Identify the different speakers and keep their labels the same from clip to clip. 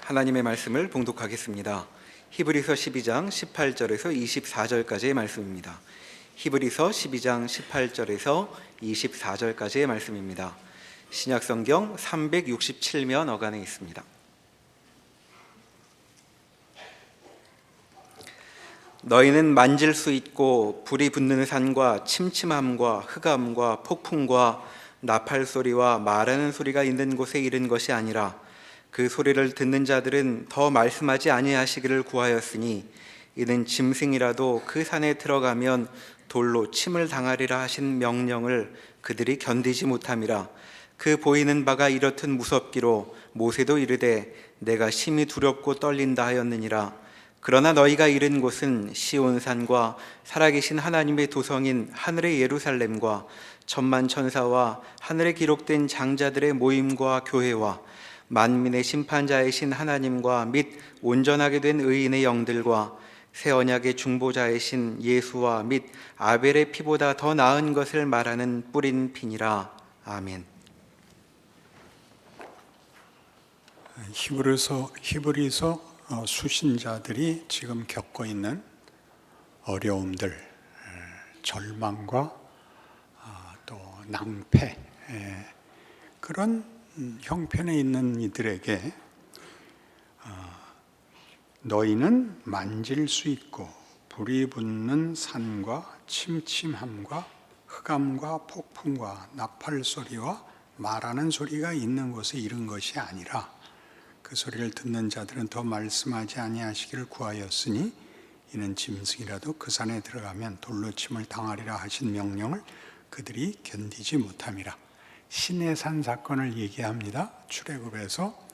Speaker 1: 하나님의 말씀을 봉독하겠습니다. 히브리서 12장 18절에서 24절까지의 말씀입니다. 히브리서 12장 18절에서 24절까지의 말씀입니다. 신약성경 367면 어간에 있습니다. 너희는 만질 수 있고 불이 붙는 산과 침침함과 흑암과 폭풍과 나팔 소리와 말하는 소리가 있는 곳에 이른 것이 아니라 그 소리를 듣는 자들은 더 말씀하지 아니하시기를 구하였으니 이는 짐승이라도 그 산에 들어가면 돌로 침을 당하리라 하신 명령을 그들이 견디지 못함이라. 그 보이는 바가 이렇듯 무섭기로 모세도 이르되 내가 심히 두렵고 떨린다 하였느니라. 그러나 너희가 이른 곳은 시온산과 살아계신 하나님의 도성인 하늘의 예루살렘과 천만 천사와 하늘에 기록된 장자들의 모임과 교회와 만민의 심판자이신 하나님과 및 온전하게 된 의인의 영들과 새 언약의 중보자이신 예수와 및 아벨의 피보다 더 나은 것을 말하는 뿌린 피니라. 아멘.
Speaker 2: 히브리서 수신자들이 지금 겪고 있는 어려움들, 절망과 또 낭패, 그런 형편에 있는 이들에게 너희는 만질 수 있고 불이 붙는 산과 침침함과 흑암과 폭풍과 나팔 소리와 말하는 소리가 있는 곳에 이른 것이 아니라 그 소리를 듣는 자들은 더 말씀하지 아니하시기를 구하였으니 이는 짐승이라도 그 산에 들어가면 돌로 침을 당하리라 하신 명령을 그들이 견디지 못함이라. 시내산 사건을 얘기합니다. 출애굽에서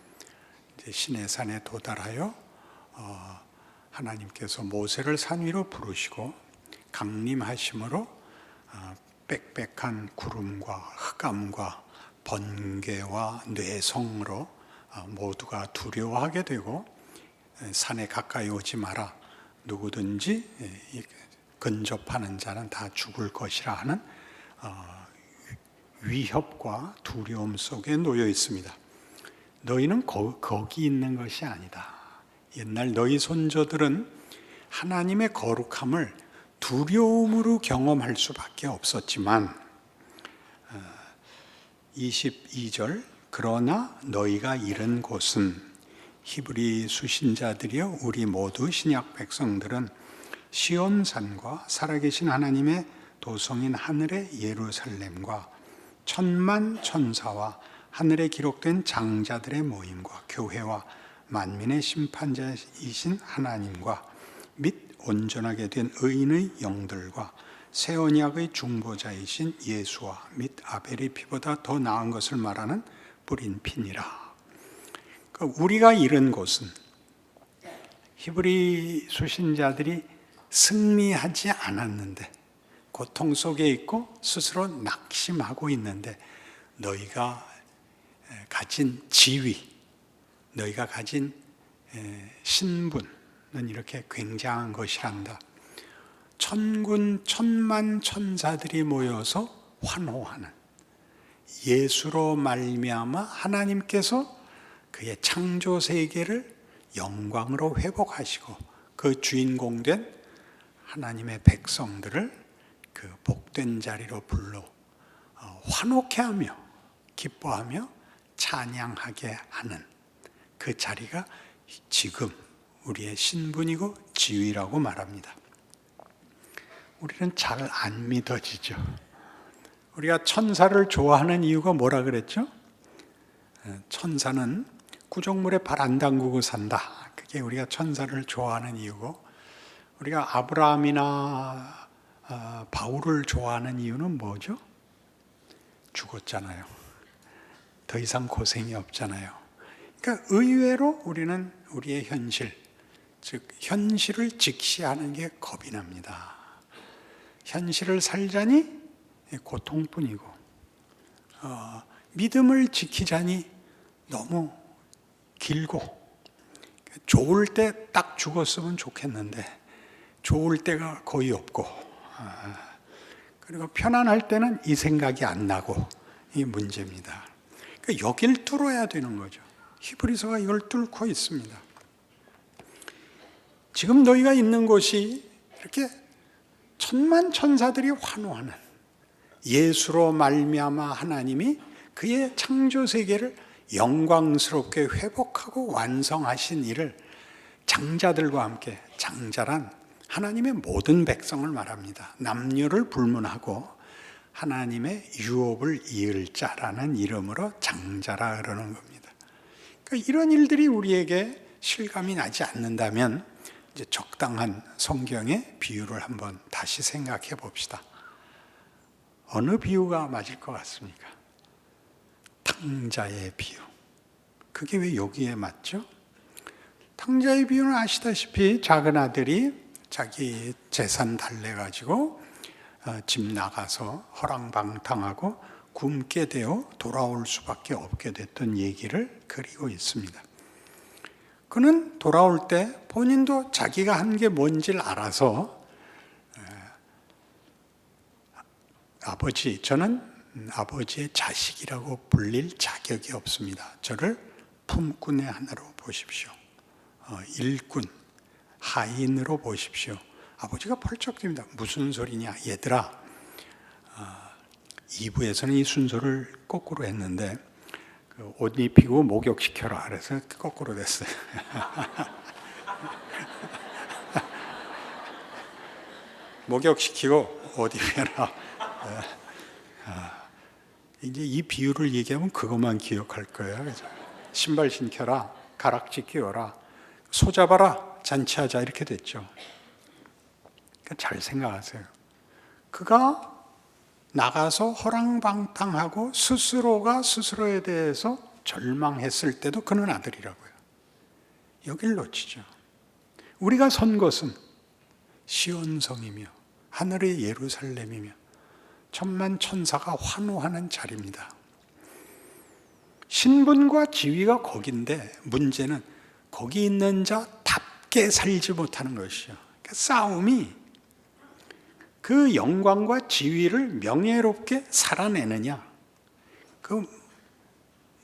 Speaker 2: 이제 시내산에 도달하여 하나님께서 모세를 산 위로 부르시고 강림하심으로 빽빽한 구름과 흑암과 번개와 뇌성으로 모두가 두려워하게 되고 산에 가까이 오지 마라. 누구든지 근접하는 자는 다 죽을 것이라 하는 위협과 두려움 속에 놓여 있습니다. 너희는 거기 있는 것이 아니다. 옛날 너희 손조들은 하나님의 거룩함을 두려움으로 경험할 수밖에 없었지만 22절 그러나 너희가 이른 곳은 히브리 수신자들이여 우리 모두 신약 백성들은 시온산과 살아계신 하나님의 도성인 하늘의 예루살렘과 천만 천사와 하늘에 기록된 장자들의 모임과 교회와 만민의 심판자이신 하나님과 및 온전하게 된 의인의 영들과 새 언약의 중보자이신 예수와 및 아벨의 피보다 더 나은 것을 말하는 뿌린 피니라. 우리가 이른 곳은 히브리 수신자들이 승리하지 않았는데 고통 속에 있고 스스로 낙심하고 있는데 너희가 가진 지위, 너희가 가진 신분은 이렇게 굉장한 것이란다. 천군 천만 천사들이 모여서 환호하는 예수로 말미암아 하나님께서 그의 창조 세계를 영광으로 회복하시고 그 주인공 된 하나님의 백성들을 그 복된 자리로 불러 환호케 하며 기뻐하며 찬양하게 하는 그 자리가 지금 우리의 신분이고 지위라고 말합니다. 우리는 잘 안 믿어지죠. 우리가 천사를 좋아하는 이유가 뭐라 그랬죠? 천사는 구정물에 발 안 담그고 산다. 그게 우리가 천사를 좋아하는 이유고, 우리가 아브라함이나 바울을 좋아하는 이유는 뭐죠? 죽었잖아요. 더 이상 고생이 없잖아요. 그러니까 의외로 우리는 우리의 현실, 즉 현실을 직시하는 게 겁이 납니다. 현실을 살자니 고통뿐이고 믿음을 지키자니 너무 길고, 좋을 때 딱 죽었으면 좋겠는데 좋을 때가 거의 없고, 그리고 편안할 때는 이 생각이 안 나고, 이 문제입니다. 그러니까 여길 뚫어야 되는 거죠. 히브리서가 이걸 뚫고 있습니다. 지금 너희가 있는 곳이 이렇게 천만 천사들이 환호하는 예수로 말미암아 하나님이 그의 창조 세계를 영광스럽게 회복하고 완성하신 일을 장자들과 함께, 장자란 하나님의 모든 백성을 말합니다. 남녀를 불문하고 하나님의 유업을 이을 자라는 이름으로 장자라 그러는 겁니다. 그러니까 이런 일들이 우리에게 실감이 나지 않는다면 이제 적당한 성경의 비유를 한번 다시 생각해 봅시다. 어느 비유가 맞을 것 같습니까? 탕자의 비유. 그게 왜 여기에 맞죠? 탕자의 비유는 아시다시피 작은 아들이 자기 재산 달래가지고 집 나가서 허랑방탕하고 굶게 되어 돌아올 수밖에 없게 됐던 얘기를 그리고 있습니다. 그는 돌아올 때 본인도 자기가 한 게 뭔지를 알아서 아버지, 저는 아버지의 자식이라고 불릴 자격이 없습니다. 저를 품꾼의 하나로 보십시오. 일꾼, 하인으로 보십시오. 아버지가 펄쩍 뜁니다. 무슨 소리냐, 얘들아. 2부에서는 이 순서를 거꾸로 했는데 옷 입히고 목욕시켜라. 그래서 거꾸로 됐어요. 목욕시키고 옷 입혀라. 이제 이 비유를 얘기하면 그것만 기억할 거예요. 그죠? 신발 신겨라, 가락지 끼워라, 소 잡아라, 잔치하자 이렇게 됐죠. 그러니까 잘 생각하세요. 그가 나가서 허랑방탕하고 스스로가 스스로에 대해서 절망했을 때도 그는 아들이라고요. 여길 놓치죠. 우리가 선 곳은 시온성이며 하늘의 예루살렘이며 천만 천사가 환호하는 자리입니다. 신분과 지위가 거긴데 문제는 거기 있는 자답게 살지 못하는 것이요. 그러니까 싸움이 그 영광과 지위를 명예롭게 살아내느냐, 그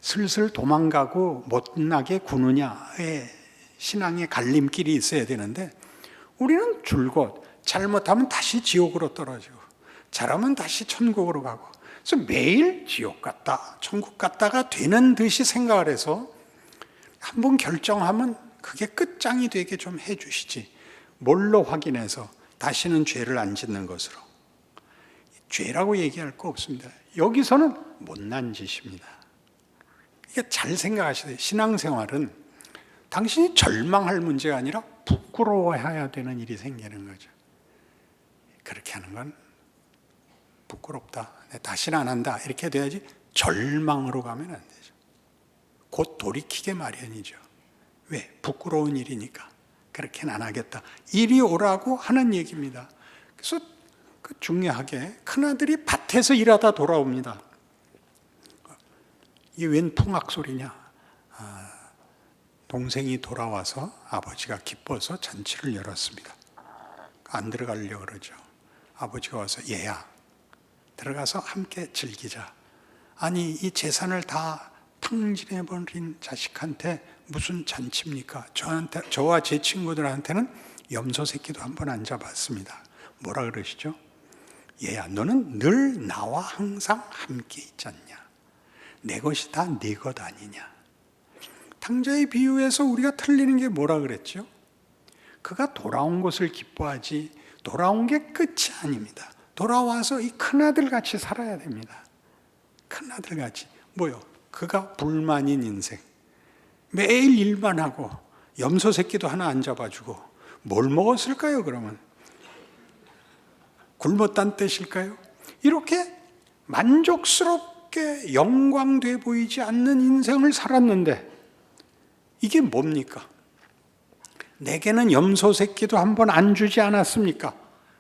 Speaker 2: 슬슬 도망가고 못나게 구느냐의 신앙의 갈림길이 있어야 되는데 우리는 줄곧 잘못하면 다시 지옥으로 떨어지고 잘하면 다시 천국으로 가고, 그래서 매일 지옥 갔다 천국 갔다가 되는 듯이 생각을 해서 한번 결정하면 그게 끝장이 되게 좀 해주시지, 뭘로 확인해서 다시는 죄를 안 짓는 것으로. 죄라고 얘기할 거 없습니다. 여기서는 못난 짓입니다. 이게 잘 생각하셔야 돼요. 신앙생활은 당신이 절망할 문제가 아니라 부끄러워해야 되는 일이 생기는 거죠. 그렇게 하는 건 부끄럽다, 다시는 안 한다 이렇게 돼야지, 절망으로 가면 안 되죠. 곧 돌이키게 마련이죠. 왜? 부끄러운 일이니까. 그렇게는 안 하겠다. 이리 오라고 하는 얘기입니다. 그래서 중요하게 큰아들이 밭에서 일하다 돌아옵니다. 이게 웬 풍악 소리냐? 동생이 돌아와서 아버지가 기뻐서 잔치를 열었습니다. 안 들어가려고 그러죠. 아버지가 와서 얘야 들어가서 함께 즐기자. 아니 이 재산을 다 탕진해버린 자식한테 무슨 잔치입니까? 저와 제 친구들한테는 염소 새끼도 한번 안 잡았습니다. 뭐라 그러시죠? 얘야 너는 늘 나와 항상 함께 있지 않냐? 내 것이 다 네 것 아니냐? 탕자의 비유에서 우리가 틀리는 게 뭐라 그랬죠? 그가 돌아온 것을 기뻐하지 돌아온 게 끝이 아닙니다. 돌아와서 이 큰아들 같이 살아야 됩니다. 큰아들 같이. 뭐요? 그가 불만인 인생. 매일 일만 하고 염소 새끼도 하나 안 잡아주고 뭘 먹었을까요 그러면? 굶었단 뜻일까요? 이렇게 만족스럽게 영광돼 보이지 않는 인생을 살았는데 이게 뭡니까? 내게는 염소 새끼도 한 번 안 주지 않았습니까?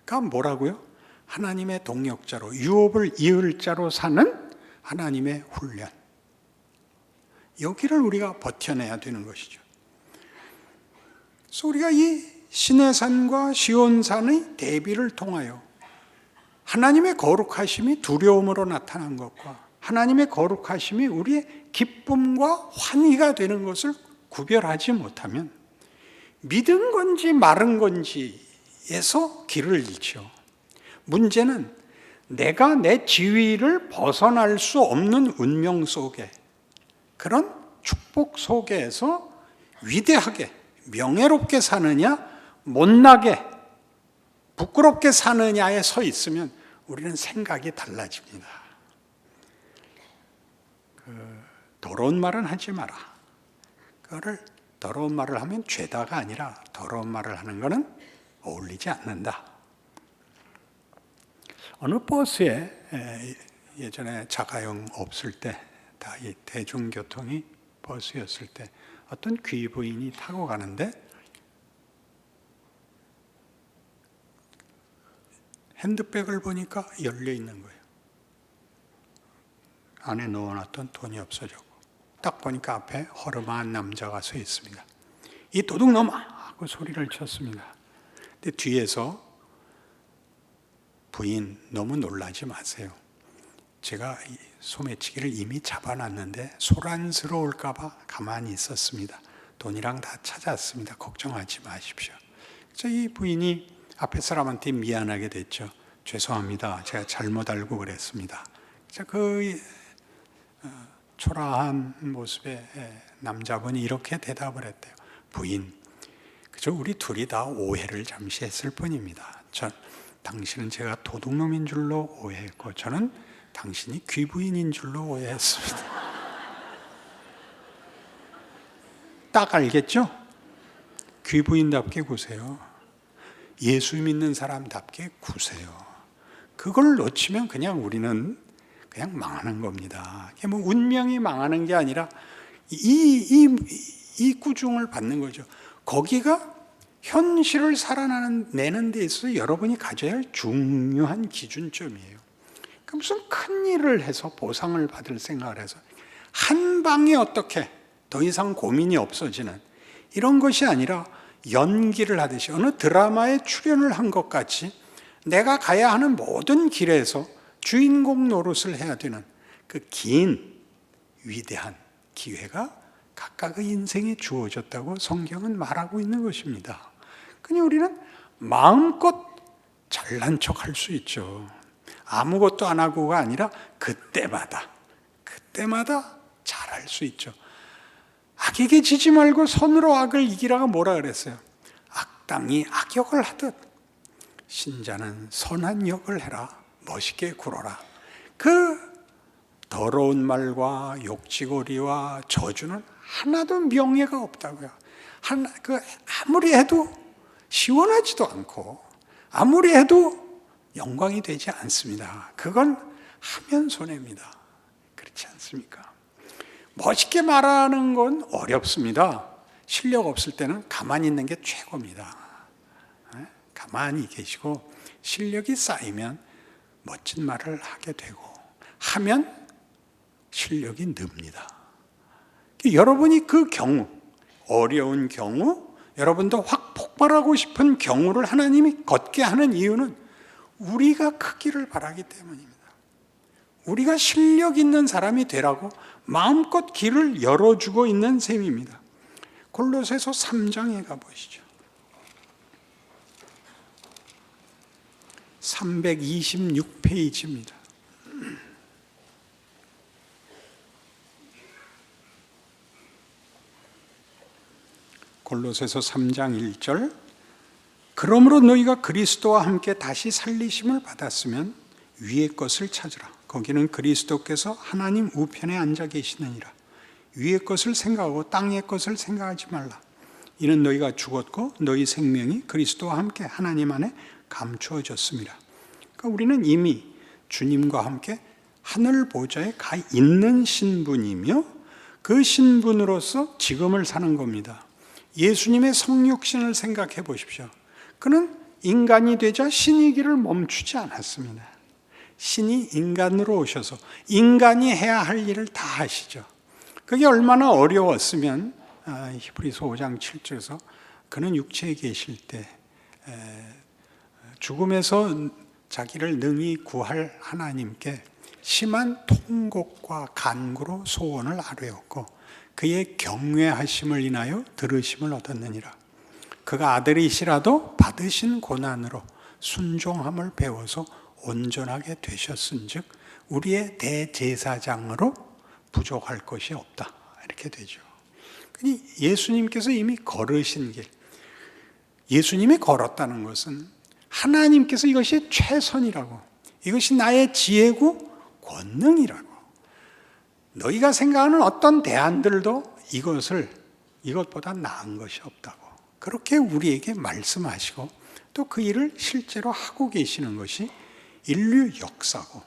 Speaker 2: 그가 뭐라고요? 하나님의 동역자로, 유업을 이을 자로 사는 하나님의 훈련. 여기를 우리가 버텨내야 되는 것이죠. 그래서 우리가 이 시내산과 시온산의 대비를 통하여 하나님의 거룩하심이 두려움으로 나타난 것과 하나님의 거룩하심이 우리의 기쁨과 환희가 되는 것을 구별하지 못하면 믿은 건지 마른 건지에서 길을 잃죠. 문제는 내가 내 지위를 벗어날 수 없는 운명 속에, 그런 축복 속에서 위대하게 명예롭게 사느냐 못나게 부끄럽게 사느냐에 서 있으면 우리는 생각이 달라집니다. 더러운 말은 하지 마라. 그거를 더러운 말을 하면 죄다가 아니라 더러운 말을 하는 것은 어울리지 않는다. 어느 버스에 예전에 자가용 없을 때, 다 이 대중교통이 버스였을 때 어떤 귀부인이 타고 가는데 핸드백을 보니까 열려 있는 거예요. 안에 넣어놨던 돈이 없어졌고, 딱 보니까 앞에 허름한 남자가 서 있습니다. 이 도둑놈아! 하고 소리를 쳤습니다. 근데 뒤에서 부인, 너무 놀라지 마세요. 제가 소매치기를 이미 잡아놨는데 소란스러울까 봐 가만히 있었습니다. 돈이랑 다 찾았습니다. 걱정하지 마십시오. 그래서 이 부인이 앞에 사람한테 미안하게 됐죠. 죄송합니다. 제가 잘못 알고 그랬습니다. 그 초라한 모습의 남자분이 이렇게 대답을 했대요. 부인, 그저 우리 둘이 다 오해를 잠시 했을 뿐입니다. 당신은 제가 도둑놈인 줄로 오해했고 저는 당신이 귀부인인 줄로 오해했습니다. 딱 알겠죠? 귀부인답게 구세요. 예수 믿는 사람답게 구세요. 그걸 놓치면 그냥 우리는 그냥 망하는 겁니다. 뭐 운명이 망하는 게 아니라 이 꾸중을 받는 거죠. 거기가 현실을 살아내는 데 있어서 여러분이 가져야 할 중요한 기준점이에요. 그 무슨 큰 일을 해서 보상을 받을 생각을 해서 한 방에 어떻게 더 이상 고민이 없어지는 이런 것이 아니라 연기를 하듯이 어느 드라마에 출연을 한 것 같이 내가 가야 하는 모든 길에서 주인공 노릇을 해야 되는 그 긴 위대한 기회가 각각의 인생에 주어졌다고 성경은 말하고 있는 것입니다. 그러니 우리는 마음껏 잘난 척할 수 있죠. 아무것도 안 하고가 아니라 그때마다 잘할 수 있죠. 악에게 지지 말고 선으로 악을 이기라가 뭐라 그랬어요? 악당이 악역을 하듯 신자는 선한 역을 해라. 멋있게 굴어라. 그 더러운 말과 욕지거리와 저주는 하나도 명예가 없다고요. 아무리 해도 시원하지도 않고 아무리 해도 영광이 되지 않습니다. 그건 하면 손해입니다. 그렇지 않습니까? 멋있게 말하는 건 어렵습니다. 실력 없을 때는 가만히 있는 게 최고입니다. 가만히 계시고 실력이 쌓이면 멋진 말을 하게 되고 하면 실력이 늡니다. 여러분이 그 경우, 어려운 경우, 여러분도 확 폭발하고 싶은 경우를 하나님이 걷게 하는 이유는 우리가 크기를 바라기 때문입니다. 우리가 실력 있는 사람이 되라고 마음껏 길을 열어주고 있는 셈입니다. 골로새서 3장에 가보시죠. 326페이지입니다. 골로새서 3장 1절 그러므로 너희가 그리스도와 함께 다시 살리심을 받았으면 위의 것을 찾으라. 거기는 그리스도께서 하나님 우편에 앉아 계시느니라. 위의 것을 생각하고 땅의 것을 생각하지 말라. 이는 너희가 죽었고 너희 생명이 그리스도와 함께 하나님 안에 감추어졌습니다. 그러니까 우리는 이미 주님과 함께 하늘 보좌에 가 있는 신분이며 그 신분으로서 지금을 사는 겁니다. 예수님의 성육신을 생각해 보십시오. 그는 인간이 되자 신이기를 멈추지 않았습니다. 신이 인간으로 오셔서 인간이 해야 할 일을 다 하시죠. 그게 얼마나 어려웠으면 히브리서 5장 7절에서 그는 육체에 계실 때 죽음에서 자기를 능히 구할 하나님께 심한 통곡과 간구로 소원을 아뢰었고 그의 경외하심을 인하여 들으심을 얻었느니라. 그가 아들이시라도 받으신 고난으로 순종함을 배워서 온전하게 되셨은즉 우리의 대제사장으로 부족할 것이 없다. 이렇게 되죠. 예수님께서 이미 걸으신 길, 예수님이 걸었다는 것은 하나님께서 이것이 최선이라고, 이것이 나의 지혜고 권능이라고, 너희가 생각하는 어떤 대안들도 이것보다 나은 것이 없다고 그렇게 우리에게 말씀하시고 또 그 일을 실제로 하고 계시는 것이 인류 역사고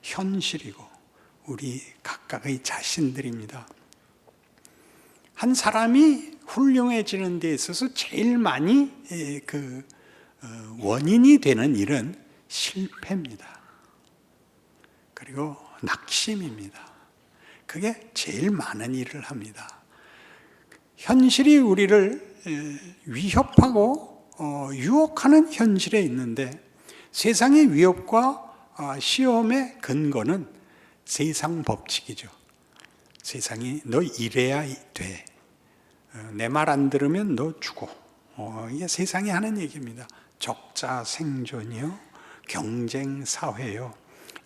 Speaker 2: 현실이고 우리 각각의 자신들입니다. 한 사람이 훌륭해지는 데 있어서 제일 많이 원인이 되는 일은 실패입니다. 그리고 낙심입니다. 그게 제일 많은 일을 합니다. 현실이 우리를 위협하고 유혹하는 현실에 있는데 세상의 위협과 시험의 근거는 세상 법칙이죠. 세상이 너 이래야 돼. 내 말 안 들으면 너 죽어. 이게 세상이 하는 얘기입니다. 적자 생존이요, 경쟁 사회요,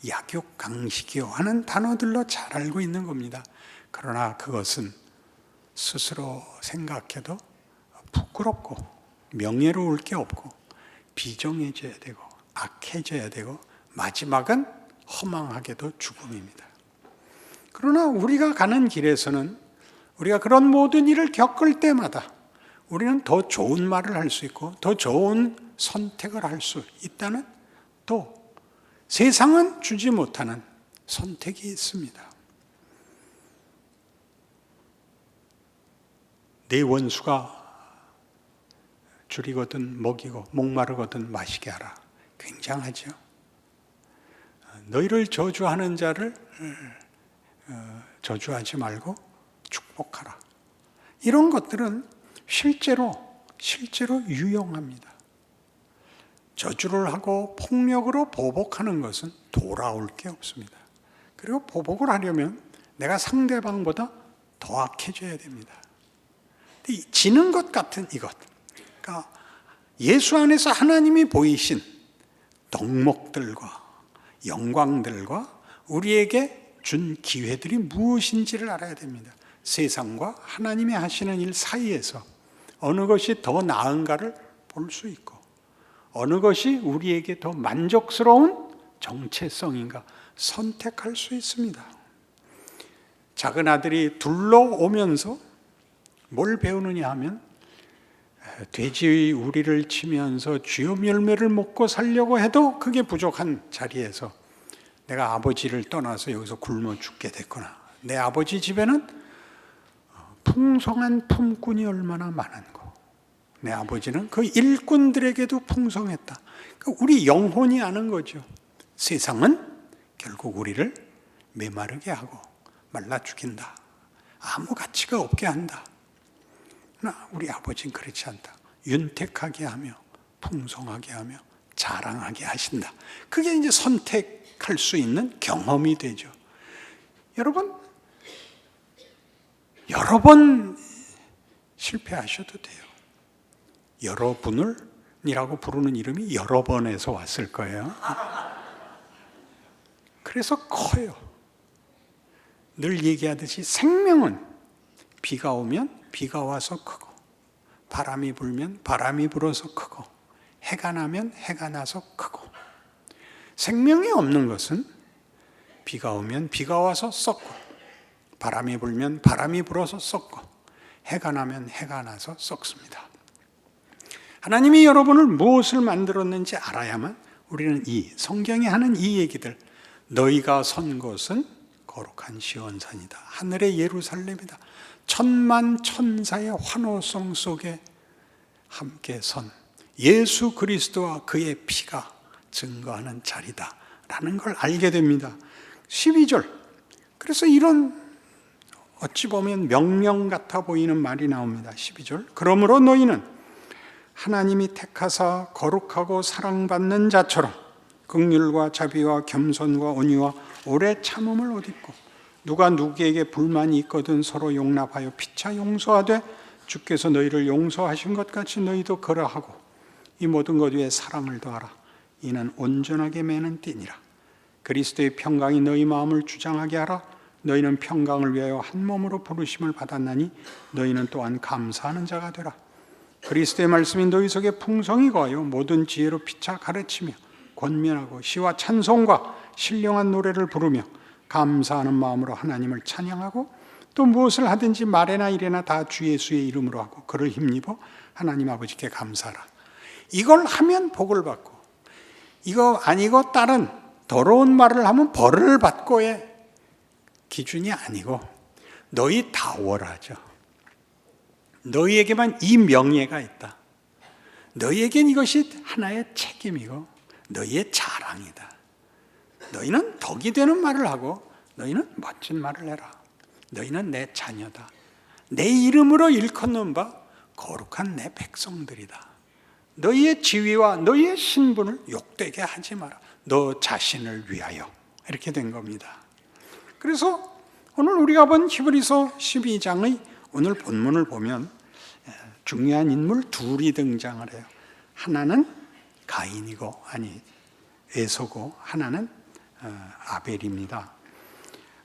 Speaker 2: 약육 강식이요 하는 단어들로 잘 알고 있는 겁니다. 그러나 그것은 스스로 생각해도 부끄럽고 명예로울 게 없고 비정해져야 되고 악해져야 되고 마지막은 허망하게도 죽음입니다. 그러나 우리가 가는 길에서는 우리가 그런 모든 일을 겪을 때마다 우리는 더 좋은 말을 할 수 있고 더 좋은 선택을 할 수 있다는, 또 세상은 주지 못하는 선택이 있습니다. 내 원수가 줄이거든 먹이고 목마르거든 마시게 하라. 굉장하죠. 너희를 저주하는 자를 저주하지 말고 축복하라. 이런 것들은 실제로 유용합니다. 저주를 하고 폭력으로 보복하는 것은 돌아올 게 없습니다. 그리고 보복을 하려면 내가 상대방보다 더 악해져야 됩니다. 지는 것 같은 이것, 그러니까 예수 안에서 하나님이 보이신 덕목들과 영광들과 우리에게 준 기회들이 무엇인지를 알아야 됩니다. 세상과 하나님이 하시는 일 사이에서 어느 것이 더 나은가를 볼 수 있고 어느 것이 우리에게 더 만족스러운 정체성인가 선택할 수 있습니다. 작은 아들이 둘러오면서 뭘 배우느냐 하면 돼지 우리를 치면서 쥐염 열매를 먹고 살려고 해도 그게 부족한 자리에서 내가 아버지를 떠나서 여기서 굶어 죽게 됐구나. 내 아버지 집에는 풍성한 품꾼이 얼마나 많은고 내 아버지는 그 일꾼들에게도 풍성했다. 우리 영혼이 아는 거죠. 세상은 결국 우리를 메마르게 하고 말라 죽인다. 아무 가치가 없게 한다. 그러나 우리 아버지는 그렇지 않다. 윤택하게 하며 풍성하게 하며 자랑하게 하신다. 그게 이제 선택할 수 있는 경험이 되죠. 여러분, 여러 번 실패하셔도 돼요. 여러분을이라고 부르는 이름이 여러 번에서 왔을 거예요. 그래서 커요. 늘 얘기하듯이 생명은 비가 오면 비가 와서 크고 바람이 불면 바람이 불어서 크고 해가 나면 해가 나서 크고, 생명이 없는 것은 비가 오면 비가 와서 썩고 바람이 불면 바람이 불어서 썩고 해가 나면 해가 나서 썩습니다. 하나님이 여러분을 무엇을 만들었는지 알아야만 우리는 이 성경이 하는 이 얘기들, 너희가 선 곳은 거룩한 시온산이다, 하늘의 예루살렘이다, 천만 천사의 환호성 속에 함께 선 예수 그리스도와 그의 피가 증거하는 자리다 라는 걸 알게 됩니다. 12절, 그래서 이런 어찌 보면 명령 같아 보이는 말이 나옵니다. 12절, 그러므로 너희는 하나님이 택하사 거룩하고 사랑받는 자처럼 긍휼과 자비와 겸손과 온유와 오래 참음을 옷입고 누가 누구에게 불만이 있거든 서로 용납하여 피차 용서하되 주께서 너희를 용서하신 것 같이 너희도 그러하고 이 모든 것 위에 사랑을 더하라. 이는 온전하게 매는 띠니라. 그리스도의 평강이 너희 마음을 주장하게 하라. 너희는 평강을 위하여 한 몸으로 부르심을 받았나니 너희는 또한 감사하는 자가 되라. 그리스도의 말씀이 너희 속에 풍성히 거하여 모든 지혜로 피차 가르치며 권면하고 시와 찬송과 신령한 노래를 부르며 감사하는 마음으로 하나님을 찬양하고 또 무엇을 하든지 말에나 이래나 다 주 예수의 이름으로 하고 그를 힘입어 하나님 아버지께 감사하라. 이걸 하면 복을 받고 이거 아니고 다른 더러운 말을 하면 벌을 받고의 기준이 아니고 너희 다워라죠. 너희에게만 이 명예가 있다. 너희에겐 이것이 하나의 책임이고 너희의 자랑이다. 너희는 덕이 되는 말을 하고 너희는 멋진 말을 해라. 너희는 내 자녀다. 내 이름으로 일컫는 바 거룩한 내 백성들이다. 너희의 지위와 너희의 신분을 욕되게 하지 마라. 너 자신을 위하여. 이렇게 된 겁니다. 그래서 오늘 우리가 본 히브리서 12장의 오늘 본문을 보면 중요한 인물 둘이 등장을 해요. 하나는 가인이고 에서고 하나는 아벨입니다.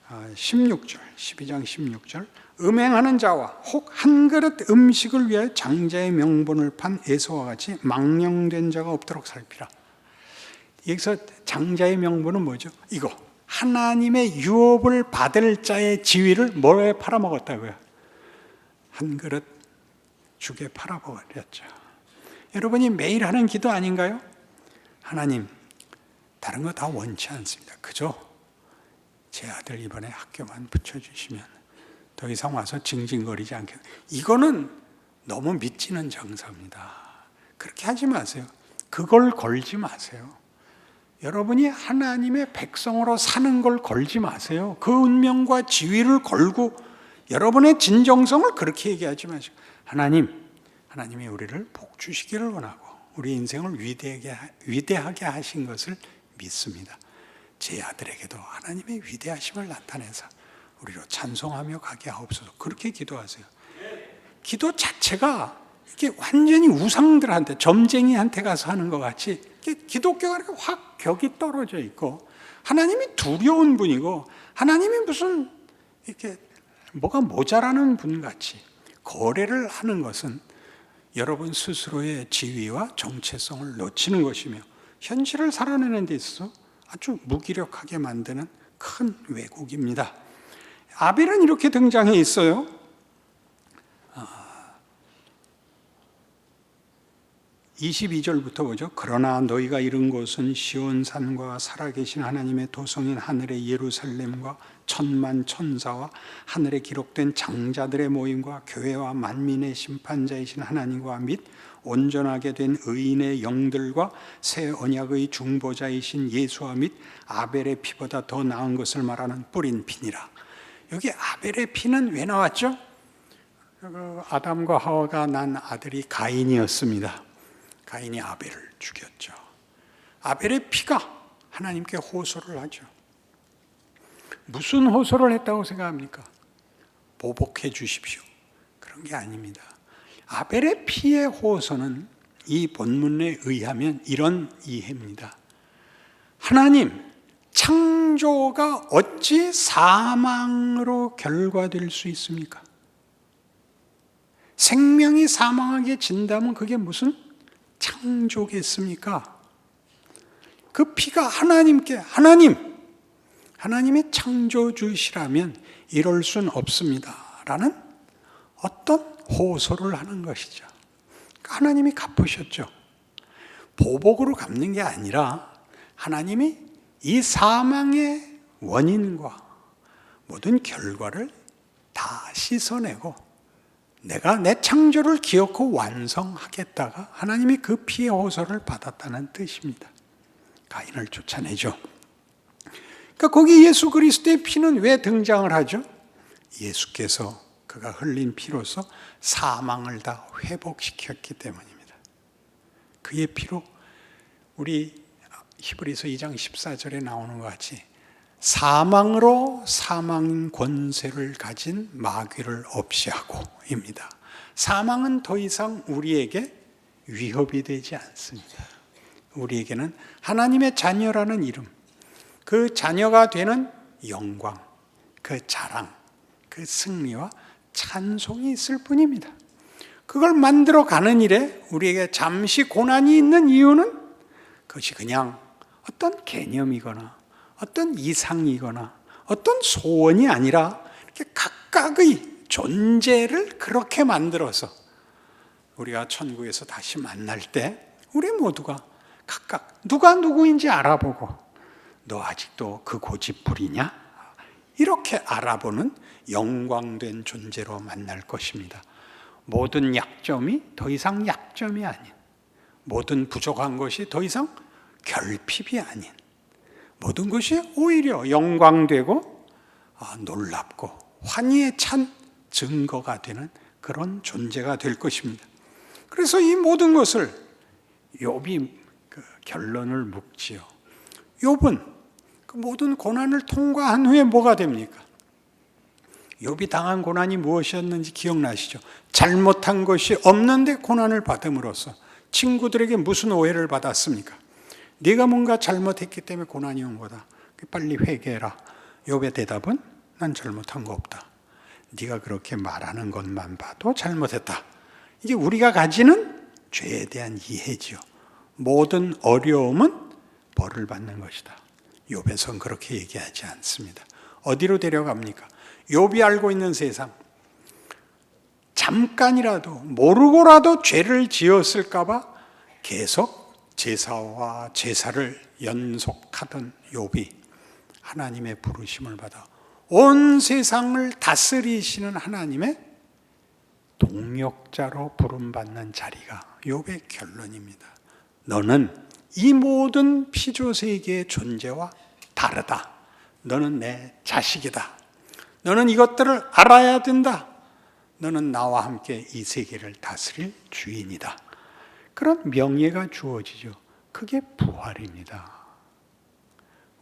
Speaker 2: 16절 12장 16절 음행하는 자와 혹 한 그릇 음식을 위하여 장자의 명분을 판 에서와 같이 망령된 자가 없도록 살피라. 여기서 장자의 명분은 뭐죠? 이거 하나님의 유업을 받을 자의 지위를 뭐에 팔아먹었다고요? 한 그릇 죽에 팔아버렸죠. 여러분이 매일 하는 기도 아닌가요? 하나님, 다른 거 다 원치 않습니다. 그저 제 아들 이번에 학교만 붙여주시면 더 이상 와서 징징거리지 않게. 이거는 너무 미치는 장사입니다. 그렇게 하지 마세요. 그걸 걸지 마세요. 여러분이 하나님의 백성으로 사는 걸 걸지 마세요. 그 운명과 지위를 걸고 여러분의 진정성을 그렇게 얘기하지 마시고 하나님이 우리를 복 주시기를 원하고 우리 인생을 위대하게 하신 것을 믿습니다. 제 아들에게도 하나님의 위대하심을 나타내서 우리로 찬송하며 가게 하옵소서. 그렇게 기도하세요. 기도 자체가 이게 완전히 우상들한테 점쟁이한테 가서 하는 것 같이 기독교가 이렇게 확 격이 떨어져 있고 하나님이 두려운 분이고 하나님이 무슨 이렇게 뭐가 모자라는 분 같이 거래를 하는 것은 여러분 스스로의 지위와 정체성을 놓치는 것이며 현실을 살아내는 데 있어서 아주 무기력하게 만드는 큰 왜곡입니다. 아벨은 이렇게 등장해 있어요. 22절부터 보죠. 그러나 너희가 이른 곳은 시온산과 살아계신 하나님의 도성인 하늘의 예루살렘과 천만 천사와 하늘에 기록된 장자들의 모임과 교회와 만민의 심판자이신 하나님과 및 온전하게 된 의인의 영들과 새 언약의 중보자이신 예수와 및 아벨의 피보다 더 나은 것을 말하는 뿌린 피니라. 여기 아벨의 피는 왜 나왔죠? 아담과 하와가 난 아들이 가인이었습니다. 가인이 아벨을 죽였죠. 아벨의 피가 하나님께 호소를 하죠. 무슨 호소를 했다고 생각합니까? 보복해 주십시오. 그런 게 아닙니다. 아벨의 피의 호소는 이 본문에 의하면 이런 이해입니다. 하나님, 창조가 어찌 사망으로 결과될 수 있습니까? 생명이 사망하게 진다면 그게 무슨 창조겠습니까? 그 피가 하나님의 창조주시라면 이럴 순 없습니다 라는 어떤 호소를 하는 것이죠. 하나님이 갚으셨죠. 보복으로 갚는 게 아니라 하나님이 이 사망의 원인과 모든 결과를 다 씻어내고 내가 내 창조를 기억하고 완성하겠다가 하나님이 그 피의 호소를 받았다는 뜻입니다. 가인을 쫓아내죠. 그러니까 거기 예수 그리스도의 피는 왜 등장을 하죠? 예수께서 그가 흘린 피로서 사망을 다 회복시켰기 때문입니다. 그의 피로 우리 히브리서 2장 14절에 나오는 것 같이 사망으로 사망 권세를 가진 마귀를 없이 하고입니다. 사망은 더 이상 우리에게 위협이 되지 않습니다. 우리에게는 하나님의 자녀라는 이름, 그 자녀가 되는 영광, 그 자랑, 그 승리와 찬송이 있을 뿐입니다. 그걸 만들어 가는 일에 우리에게 잠시 고난이 있는 이유는 그것이 그냥 어떤 개념이거나 어떤 이상이거나 어떤 소원이 아니라 이렇게 각각의 존재를 그렇게 만들어서 우리가 천국에서 다시 만날 때 우리 모두가 각각 누가 누구인지 알아보고 너 아직도 그 고집부리냐? 이렇게 알아보는 영광된 존재로 만날 것입니다. 모든 약점이 더 이상 약점이 아닌, 모든 부족한 것이 더 이상 결핍이 아닌, 모든 것이 오히려 영광되고 놀랍고 환희에 찬 증거가 되는 그런 존재가 될 것입니다. 그래서 이 모든 것을 욥이 결론을 묻지요. 욥은 그 모든 고난을 통과한 후에 뭐가 됩니까? 욥이 당한 고난이 무엇이었는지 기억나시죠? 잘못한 것이 없는데 고난을 받음으로써 친구들에게 무슨 오해를 받았습니까? 네가 뭔가 잘못했기 때문에 고난이 온 거다. 빨리 회개해라. 욥의 대답은 난 잘못한 거 없다. 네가 그렇게 말하는 것만 봐도 잘못했다. 이게 우리가 가지는 죄에 대한 이해지요. 모든 어려움은 벌을 받는 것이다. 욥에선 그렇게 얘기하지 않습니다. 어디로 데려갑니까? 욥이 알고 있는 세상, 잠깐이라도 모르고라도 죄를 지었을까 봐 계속 제사와 제사를 연속하던 욥이 하나님의 부르심을 받아 온 세상을 다스리시는 하나님의 동역자로 부름받는 자리가 욥의 결론입니다. 너는 이 모든 피조세계의 존재와 다르다. 너는 내 자식이다. 너는 이것들을 알아야 된다. 너는 나와 함께 이 세계를 다스릴 주인이다. 그런 명예가 주어지죠. 그게 부활입니다.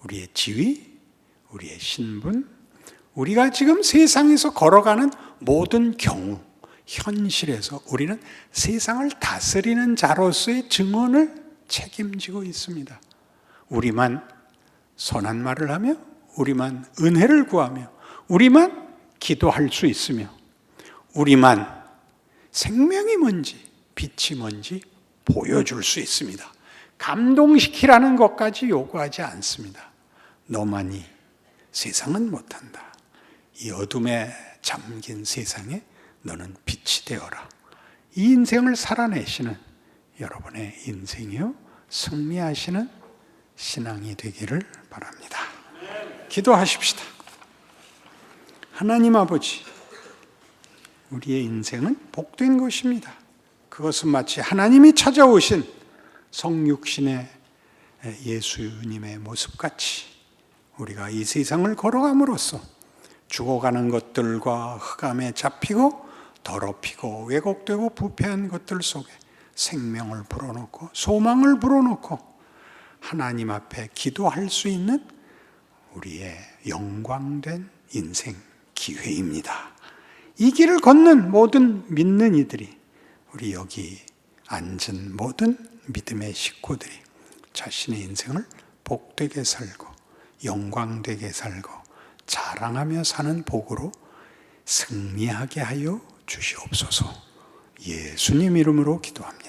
Speaker 2: 우리의 지위, 우리의 신분, 우리가 지금 세상에서 걸어가는 모든 경우, 현실에서 우리는 세상을 다스리는 자로서의 증언을 책임지고 있습니다. 우리만 선한 말을 하며, 우리만 은혜를 구하며, 우리만 기도할 수 있으며, 우리만 생명이 뭔지, 빛이 뭔지 보여줄 수 있습니다. 감동시키라는 것까지 요구하지 않습니다. 너만이 세상은 못한다. 이 어둠에 잠긴 세상에 너는 빛이 되어라. 이 인생을 살아내시는 여러분의 인생이요 승리하시는 신앙이 되기를 바랍니다. 기도하십시다. 하나님 아버지, 우리의 인생은 복된 것입니다. 그것은 마치 하나님이 찾아오신 성육신의 예수님의 모습같이 우리가 이 세상을 걸어감으로써 죽어가는 것들과 흑암에 잡히고 더럽히고 왜곡되고 부패한 것들 속에 생명을 불어넣고 소망을 불어넣고 하나님 앞에 기도할 수 있는 우리의 영광된 인생 기회입니다. 이 길을 걷는 모든 믿는 이들이, 우리 여기 앉은 모든 믿음의 식구들이 자신의 인생을 복되게 살고 영광되게 살고 자랑하며 사는 복으로 승리하게 하여 주시옵소서. 예수님 이름으로 기도합니다.